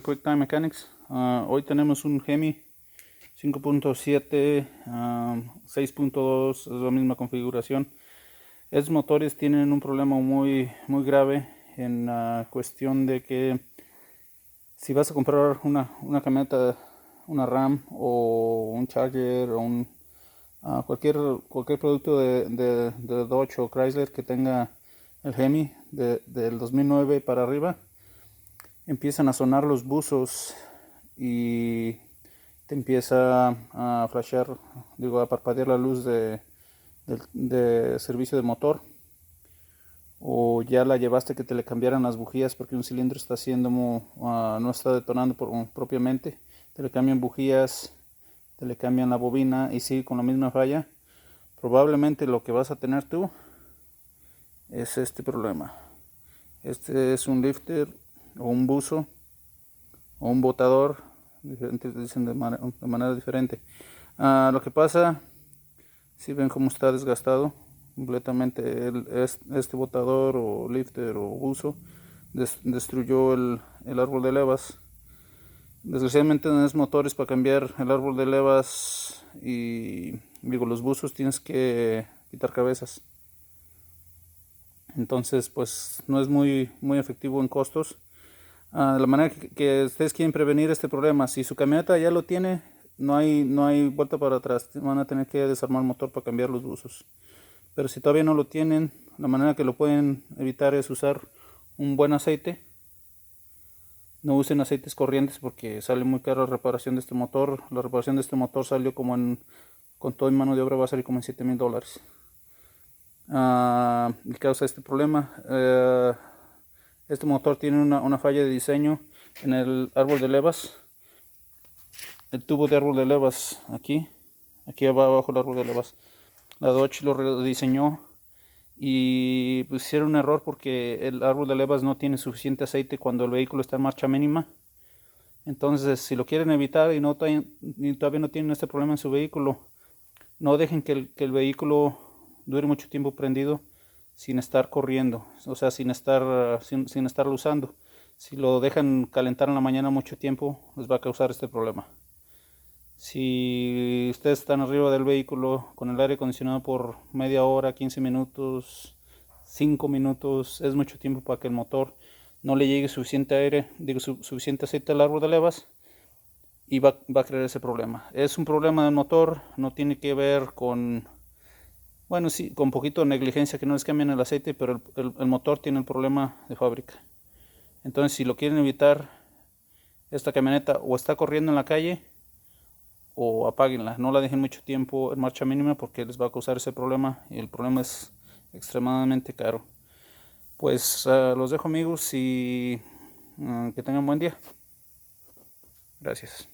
Quick Time Mechanics. Hoy tenemos un Hemi 5.7, 6.2, es la misma configuración. Estos motores tienen un problema muy grave en cuestión de que si vas a comprar una camioneta, una Ram o un Charger o cualquier producto de Dodge o Chrysler que tenga el Hemi del 2009 para arriba, empiezan a sonar los buzos y te empieza a flashear, a parpadear la luz de servicio de motor, o ya la llevaste que te le cambiaran las bujías porque un cilindro está haciendo no está detonando propiamente, te le cambian bujías, te le cambian la bobina y sigue con la misma falla. Probablemente lo que vas a tener tú es este problema. Este es un lifter o un buzo o un botador, diferentes dicen de manera diferente. Lo que pasa, si ven cómo está desgastado completamente este botador o lifter o buzo, destruyó el árbol de levas. Desgraciadamente no es motores para cambiar el árbol de levas y los buzos tienes que quitar cabezas. Entonces pues no es muy efectivo en costos. La manera que ustedes quieren prevenir este problema, si su camioneta ya lo tiene, no hay vuelta para atrás, van a tener que desarmar el motor para cambiar los buzos. Pero si todavía no lo tienen, la manera que lo pueden evitar es usar un buen aceite. No usen aceites corrientes porque sale muy caro la reparación de este motor. La reparación de este motor salió con todo en mano de obra va a salir como en $7,000. ¿Qué causa este problema? Este motor tiene una falla de diseño en el árbol de levas. El tubo de árbol de levas aquí abajo el árbol de levas. La Dodge lo rediseñó y pues hicieron un error porque el árbol de levas no tiene suficiente aceite cuando el vehículo está en marcha mínima. Entonces, si lo quieren evitar y todavía no tienen este problema en su vehículo, no dejen que el vehículo dure mucho tiempo prendido sin estar corriendo, o sea, sin estarlo usando. Si lo dejan calentar en la mañana mucho tiempo, les va a causar este problema. Si ustedes están arriba del vehículo con el aire acondicionado por media hora, 15 minutos, 5 minutos, es mucho tiempo para que el motor no le llegue suficiente aire, suficiente aceite al árbol de levas, y va a crear ese problema. Es un problema del motor, no tiene que ver con, bueno, sí, con poquito de negligencia que no les cambien el aceite, pero el motor tiene el problema de fábrica. Entonces, si lo quieren evitar, esta camioneta o está corriendo en la calle o apáguenla, no la dejen mucho tiempo en marcha mínima porque les va a causar ese problema y el problema es extremadamente caro. Pues los dejo, amigos, y que tengan buen día. Gracias.